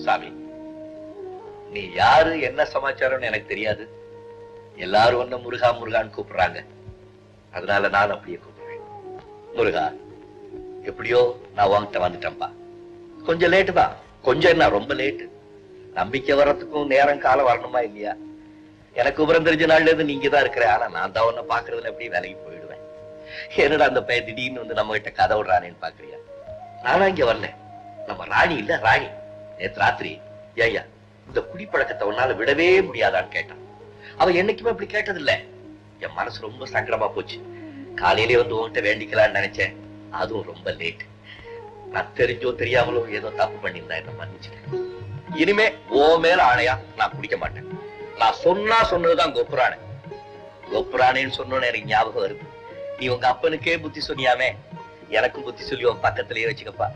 சாமி, நீ யாரு, என்ன சமாச்சாரம்னு எனக்கு தெரியாது. எல்லாரும் ஒன்ன முருகா முருகான்னு கூப்பிடுறாங்க. அதனால நான் அப்படியே கூப்பிடுறேன். முருகா, எப்படியோ நான் உன்கிட்ட வந்துட்டேன்பா. கொஞ்சம் லேட்டு தான். கொஞ்சம் என்ன, ரொம்ப லேட்டு. நம்பிக்கை வர்றதுக்கும் நேரம் காலம் வரணுமா இல்லையா? எனக்கு விவரம் தெரிஞ்ச நாள்ல இருந்து நீங்க தான் இருக்கிற. ஆனா நான் தான் உன்ன பாக்குறதுல எப்படி வேலைக்கு போயிடுவேன். என்னடா அந்த பையன் திடீர்னு வந்து நம்ம கிட்ட கதை விடுறானேன்னு பாக்குறியா? நானா இங்க வரல. நம்ம ராணி இல்ல, ராணி நேற்று ராத்திரி ஐயா இந்த குடிப்பழக்கத்தை உன்னால விடவே முடியாதான்னு கேட்டான். அவ என்னைக்குமே அப்படி கேட்டதில்ல. என் மனசு ரொம்ப சங்கடமா போச்சு. காலையிலே வந்து உன்கிட்ட வேண்டிக்கலான்னு நினைச்சேன். அதுவும் ரொம்ப லேட். நான் தெரிஞ்சோ தெரியாமலோ ஏதோ தப்பு பண்ணியிருந்தேன், என்ன மன்னிச்சிட்டேன். இனிமே ஓ மேல ஆணையா நான் குடிக்க மாட்டேன். நான் சொன்னதுதான் கொப்புரானே. கொப்புரானேன்னு சொன்னோன்னு எனக்கு ஞாபகம் வருது. நீ உங்க அப்பனுக்கே புத்தி சொன்னியாமே, எனக்கும் புத்தி சொல்லி உன் பக்கத்திலேயே வச்சுக்கப்பா.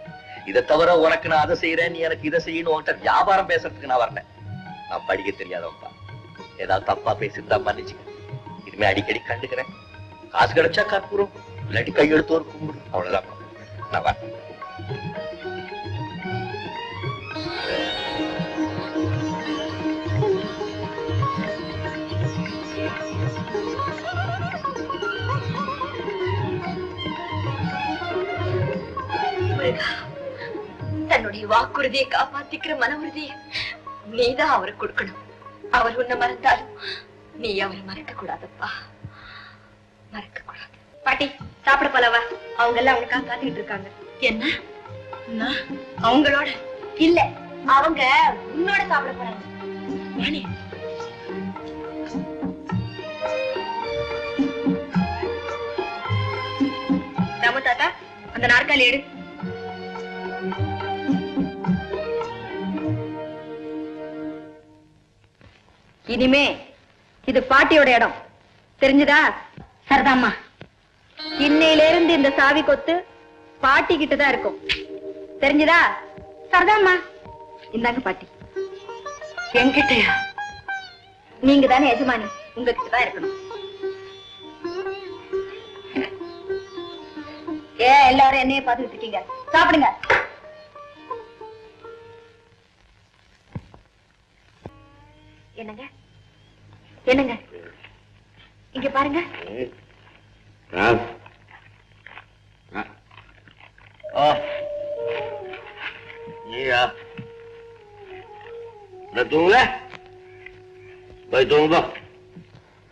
இதை தவிர உனக்கு நான் அதை செய்யறேன், நீ எனக்கு இதை செய்யணும். உன்கிட்ட வியாபாரம் பேசுறதுக்கு நான் வரல. நான் படிக்க தெரியாதவன்பா. ஏதாவது தப்பா பேசிருந்தா மன்னிச்சுக்க. இனிமே அடிக்கடி கண்டுக்கிறேன். காசு கிடைச்சா கற்பூரம், இல்லாட்டி கையெழுத்து ஒரு கும்பிடு, அவ்வளவுதான். நான் வரேன். தன்னுடைய வாக்குறுதியை காப்பாத்திக்கிற மன உறுதியை நீதான் அவருக்கு கொடுக்கணும். அவர் உன்னை மறந்தாலும் நீ அவரை மறக்க கூடாதப்பா, மறக்க கூடாது. பாட்டி சாப்பிட போலவா? அவங்க எல்லாம் அவனுக்காக காத்துக்கிட்டு இருக்காங்க. என்ன அவங்களோட இல்ல, அவங்க உன்னோட சாப்பிட போறாங்க. ராமு தாத்தா, அந்த நாற்காலி எடு. இனிமே இது பாட்டியோட இடம், தெரிஞ்சுதா? சரிதாம்மா. இன்னையில இருந்து இந்த சாவி கொத்து பாட்டி கிட்டதான் இருக்கும், தெரிஞ்சுதா? சரிதாம்மா. இந்தாங்க பாட்டி. என்கிட்டயா? நீங்க தானே எஜமானி, உங்ககிட்டதான் இருக்கணும். எல்லாரும் என்னைய பார்த்துக்கிட்டு இருக்கீங்க, சாப்பிடுங்க. என்னங்க என்னங்க, இங்க பாருங்க.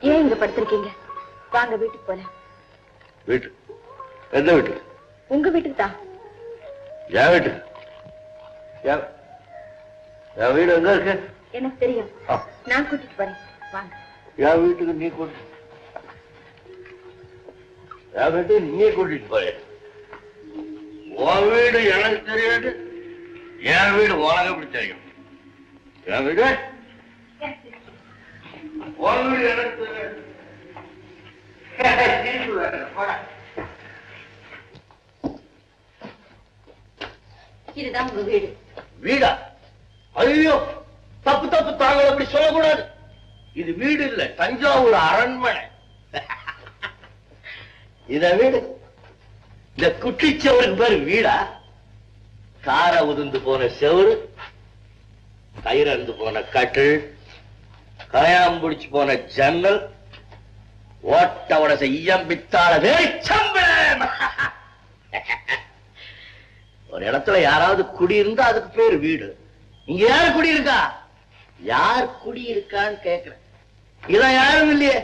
ஏன் இங்க படுத்திருக்கீங்க? வாங்க வீட்டுக்கு போலாம். வீட்டு? எந்த வீட்டு? உங்க வீட்டுக்கு தான். என் வீட்டு? என் வீடு எங்க இருக்கு? எனக்கு தெரியும், நான் கூட்டிட்டு போறேன். வாங்க. என் வீட்டுக்கு நீ கூட்டிட்டு? என் வீட்டுக்கு நீ கூட்டிட்டு போற? உன் வீடு எனக்கு தெரியாது, என் வீடு உனக்கு எப்படி தெரியும்? என் வீடு உன் வீடு எனக்கு தெரியாது. இதுதான் உங்க வீடு. வீடா? ஐயோ, தப்பு தப்பு, தாங்கள் அப்படி சொல்லக்கூடாது. இது வீடு இல்ல, தஞ்சாவூர் அரண்மனை. இத வீடு? இந்த குட்டிச்சவருக்கு பேரு வீடா? கார உதிர்ந்து போன செவரு, கயிறந்து போன கட்டில், கயாம்பிடிச்சு போன ஜன்னல், ஓட்டோட செய்யம் பித்தாள வேச்சம்பளம். ஒரு இடத்துல யாராவது குடியிருந்தா அதுக்கு பேரு வீடு. இங்க யாரு குடியிருக்கா? யார் குடியிருக்கான்னு கேக்குறேன். இதான் யாரும் இல்லையே.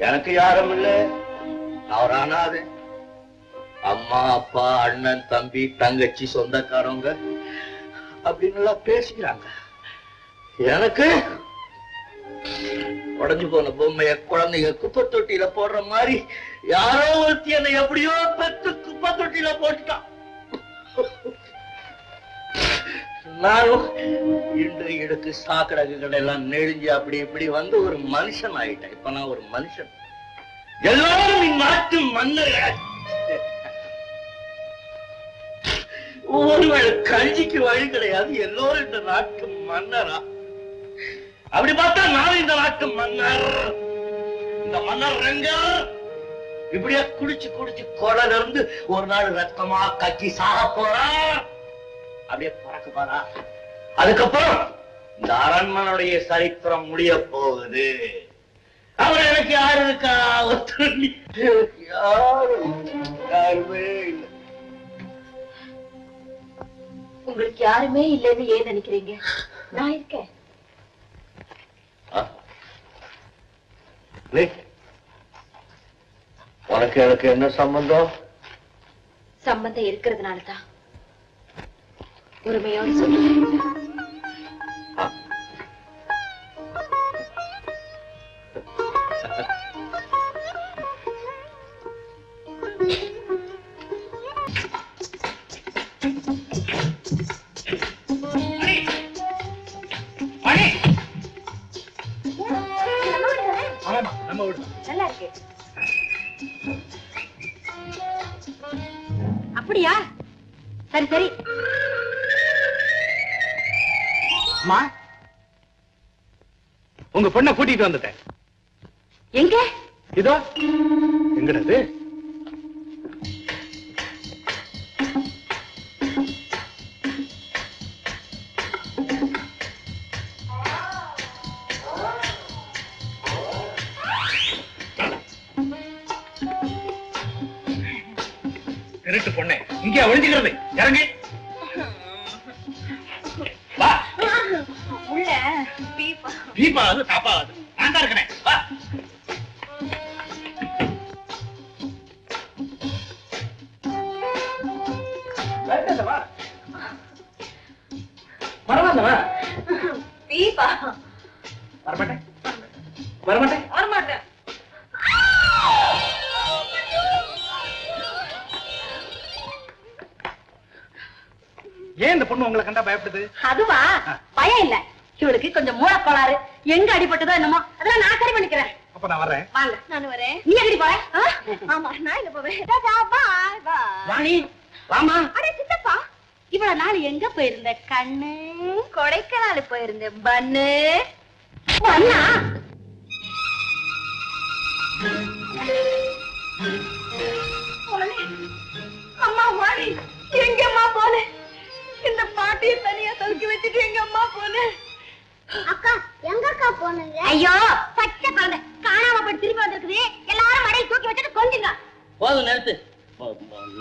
எனக்கு யாரும் இல்ல, அவர் அனாதை. அம்மா அப்பா அண்ணன் தம்பி தங்கச்சி சொந்தக்காரங்க அப்படின்னு எல்லாம் பேசிக்கிறாங்க. எனக்கு உடஞ்சு போன பொம்மைய குழந்தைங்க குப்பை தொட்டியில போடுற மாதிரி யாரோ ஒருத்தி என்னை எப்படியோ பெத்து குப்பை தொட்டியில போட்டுட்டான். நானும் இன்று இடக்கு சாக்கடைகள் எல்லாம் நெழிஞ்சு அப்படி இப்படி வந்து ஒரு மனுஷன் ஆயிட்டேன். இப்ப நான் ஒரு மனுஷன். எல்லாரும் இந்நாட்டு மன்னர்கள். ஒருவேளை கல்விக்கு வழி கிடையாது, எல்லோரும் இந்த நாட்டு மன்னரா? அப்படி பார்த்தா நான் இந்த நாட்டு மன்னர். இந்த மன்னர் ரெங்க இப்படியே குடிச்சு குடிச்சு கொடல இருந்து ஒரு நாள் ரத்தமா கக்கி சாக போறான். அப்படியே பறக்க பாரா. அதுக்கப்புறம் இந்த அரண்மனுடைய சரித்திரம் முடிய போகுது. அவர் எனக்கு யாரு இருக்கா? யாருமே இல்லை. உங்களுக்கு யாருமே இல்லைன்னு ஏன் நினைக்கிறீங்க? நான் இருக்கேன். உனக்கு எனக்கு என்ன சம்பந்தம்? சம்பந்தம் இருக்கிறதுனாலதான் உரிமையோடு சொல்றேன். நல்லா இருக்கு. அப்படியா? சரி சரி. அம்மா, உங்க பொண்ணை கூட்டிட்டு வந்துட்டேன். எங்க? இதோ. எங்கடது? திருட்டு பொண்ணே, இங்கே ஒழிஞ்சுக்கிறது. இறங்கி வா. உள்ள பீப்பாவது தாப்பாவது நான் தான் இருக்கிறேன். வா. வரமாட்டவா? பீப்பா. வரமாட்டேன் வரமாட்டேன் வரமாட்டேன். ஏன் இந்த பொண்ணு உங்களை கண்டா பயப்படுது? அதுவா? பயம் இல்ல, இவளுக்கு கொஞ்சம் மூலக்கோளாறு. எங்க அடிபட்டதோ என்னமோ, அதெல்லாம் நான் சரி பண்ணிக்கிறேன். அப்ப நான் வர்றேன். வாங்க. நான் வரேன். நீ எங்கடி போற? ஆமா, நான் இங்க போவேன். பாய் பாய். வாணி, வாமா. அட சித்தப்பா, இவ்வளவு நாள் எங்க போயிருந்த? கண்ணு. கொடைக்கானல் போயிருந்த. பன்னு பண்ணா. அம்மா வாணி, எங்கம்மா போன? இந்த பாட்டியை தனியா தூக்கி வச்சுட்டு எங்க அம்மா போன? அக்கா எங்க அக்கா போனீங்க? ஐயோ, பச்சை குழந்தை காணாம போய் திரும்பி வந்திருக்குது. எல்லாரும் மடையை தூக்கி வச்சுட்டு கொஞ்சுங்க. போதும் நிறுத்து.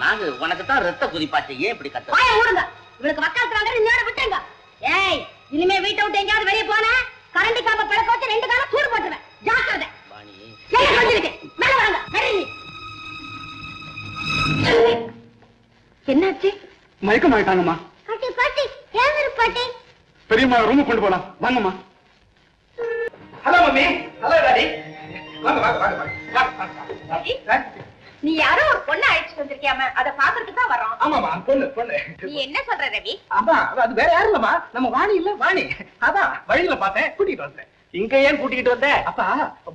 நாங்க உனக்கு தான் ரத்த குதிப்பாச்சு. ஏன் இப்படி கத்த? வாயை மூடுங்க. இவளுக்கு வக்காலத்துல இன்னொரு விட்டுங்க. ஏய், இனிமே வீட்டை விட்டு எங்கயாவது வெளியே போனா கரண்டி காம்ப பழக்க வச்சு 2 காலம் சூடு போட்டுருவேன். ஜாக்கிரதை. வாணி, என்ன சொல்லிருக்கேன்? மேல வாங்க. நடுங்க. என்னாச்சு? மயக்க மாட்டாங்கம்மா. பாட்டி பாட்டி ஏன் பாட்டி? பெரியம்மா ரூம் கொண்டு போலாம். வாங்கம்மா. Hello mummy. Hello daddy. வாங்க வாங்க வாங்க. நீ யாரோ ஒரு பொண்ணை அழைச்சிட்டு வந்திருக்கியாம, அதை பாக்குறதுக்கு தான் வரோம். ஆமாமா, பொண்ணு பொண்ணு. நீ என்ன சொல்ற ரவி? ஆமா, அது வேற யாரும் இல்லம்மா, நம்ம வாணி இல்ல. வாணி அதான் வழியில பார்த்தேன், கூட்டிட்டு வந்தேன். இங்க ஏன் கூட்டிக்கிட்டு வந்த? அப்பா,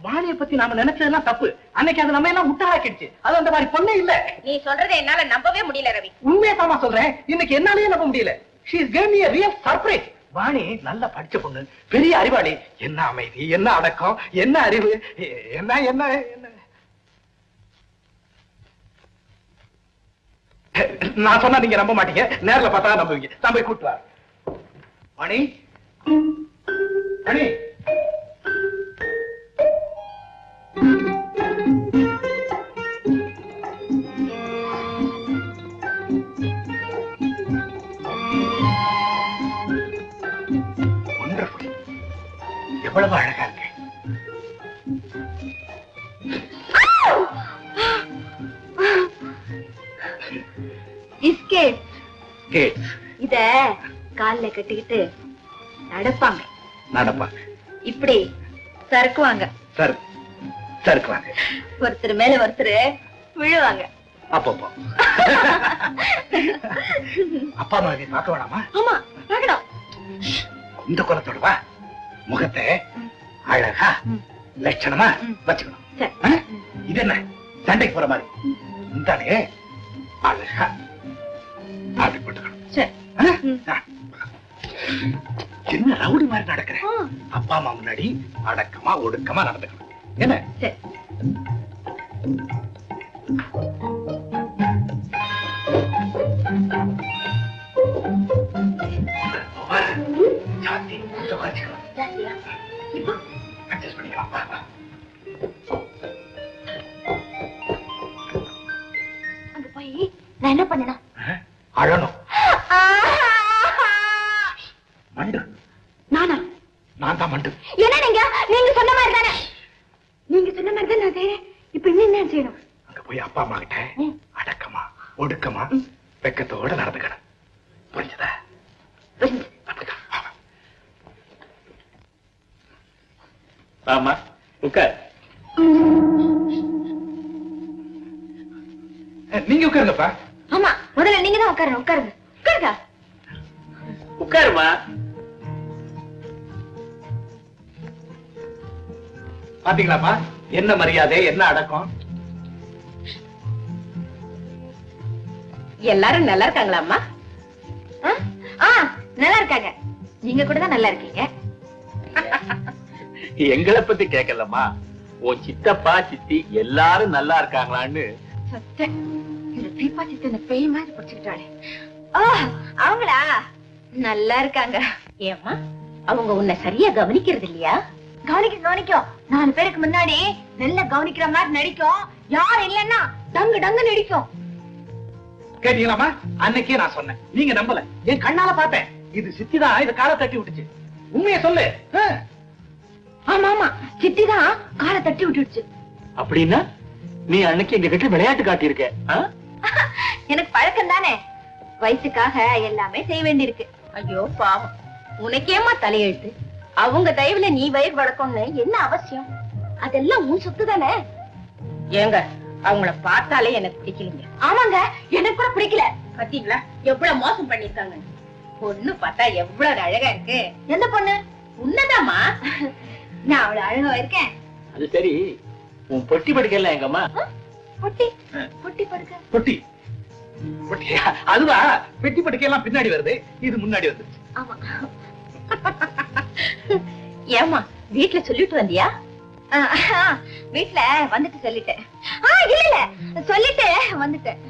வாணியை பத்தி நாம நினைச்சதெல்லாம் தப்பு. அன்னைக்கு அது நம்ம எல்லாம் முட்டாளாக்கிடுச்சு. அது அந்த மாதிரி பொண்ணே இல்ல. நீ சொல்றதை என்னால நம்பவே முடியல ரவி. உண்மையதாமா சொல்றேன். இன்னைக்கு என்னாலேயே நம்ப முடியல. She is gave me a real surprise. Vani நல்லா படிச்ச பொண்ணு, பெரிய அறிவாளி. என்ன அமைதி, என்ன அடக்கம், என்ன அறிவு, என்ன என்ன என்ன. நான் சொன்னா நீங்க நம்ப மாட்டீங்க, நேர்ல பார்த்தா நம்புவீங்க. நான் போய் கூட்டு வரேன். வாணி, வாணி. Wonderful. எவ்வளவு அழகா இருக்கு. இத கால்ல கட்டிக்கிட்டு நடப்பாங்க. நடப்பாங்க. இப்படி சறுக்குவாங்க. சறுக்குவாங்க. ஒருத்தர் மேல ஒருத்தர் விழுவாங்க. அப்பப்போ அப்பா அம்மா பார்க்க வேணாமா? ஆமா, பார்க்கணும். இந்த குலத்தோட வா, முகத்தை அழகா லட்சணமா வச்சுக்கணும். இது என்ன சண்டைக்கு போற மாதிரி இந்தானே அழகா அப்படி போட்டுக்கணும். என்ன ரவுடி மாதிரி நடக்கிறேன்? அப்பா அம்மா முன்னாடி அடக்கமா ஒடுக்கமா நடந்துக்கணும். என்ன ஜாஸ்தி கொஞ்சம் குறைச்சிக்கலாம். ஜாஸ்தியா? அட்ஜஸ்ட் பண்ணிக்கலாம். வா, வா. அங்க போய் நான் என்ன பண்ணணும்? அழணும். மண்டு. நானா? நான் தான் மண்டு. என்ன நீங்க சொன்ன மாதிரி தானே? நீங்க சொன்ன மாதிரி தானே அது. இப்ப என்ன செய்யணும்? அங்க போய் அப்பா அம்மா கிட்ட அடக்கமா ஒடுக்கமா வெக்கத்தோட நடந்துக்கணும். புரிஞ்சதா? அப்படிதான். ஆமா உட்கார். நீங்க உட்காருங்கப்பா. ஆமா, முதல்ல நீங்க தான் உட்காருங்க. உட்காருங்க உட்காருங்க. உட்காருமா. பாத்தீங்களாப்பா என்ன மரியாதை, என்ன அடக்கம். எல்லாரும் நல்லா இருக்காங்களா அம்மா? நல்லா இருக்காங்க. நீங்க கூட தான் நல்லா இருக்கீங்க. எங்களை பத்தி கேட்கலம்மா, உன் சித்தப்பா சித்தி எல்லாரும் நல்லா இருக்காங்களான்னு. இந்த தீபா சித்தனை பேய் மாதிரி பிடிச்சுக்கிட்டாளே. அவங்களா நல்லா இருக்காங்க. ஏம்மா, அவங்க உன்னை சரியா கவனிக்கிறது இல்லையா? கவனிக்கும். 4 பேருக்கு முன்னாடி நல்லா கவனிக்கிற மாதிரி நடிக்கும். யார் இல்லன்னா டங்கு டங்கு நடிக்கும். கேட்டீங்களாமா? அன்னைக்கே நான் சொன்னேன், நீங்க நம்பல. என் கண்ணால பார்த்தேன். இது சித்திதான் இத காலை தட்டி விட்டுச்சு. உண்மையை சொல்லு. ஆமா, சித்திதான் காலை தட்டி விட்டுடுச்சு. அப்படின்னா நீ அன்னைக்கு எங்க கிட்ட விளையாட்டு காட்டியிருக்க. எனக்கு பழக்கம் தானே, வயசுக்காக எல்லாமே செய்ய வேண்டியிருக்கு. ஐயோ பாவம், உனக்கேமா தலையெழுத்து? அவங்க தயவுல நீ வயிறு வளர்க்கணும்னு என்ன அவசியம்? அதெல்லாம் உன் சொத்து தானே. ஏங்க, அவங்கள பார்த்தாலே எனக்கு பிடிக்கலங்க. ஆமாங்க, எனக்கு கூட பிடிக்கல. பாத்தீங்களா எவ்வளவு மோசம் பண்ணிருக்காங்க. பொண்ணு பார்த்தா எவ்வளவு அழகா இருக்கு. எந்த பொண்ணு? உன்னதாமா? நான் அவ்வளவு அழகா இருக்கேன். அது சரி, உன் பொட்டி படுக்கல எங்கம்மா? பொட்டி படுக்க? பொட்டி அதுவா? பெட்டி படுக்கையெல்லாம் பின்னாடி வருது, இது முன்னாடி வந்துருச்சு. ஆமா. ஏமா, வீட்டுல சொல்லிட்டு வந்தியா? வீட்டுல வந்துட்டு சொல்லிட்டேன். இல்ல சொல்லிட்டு வந்துட்டேன்.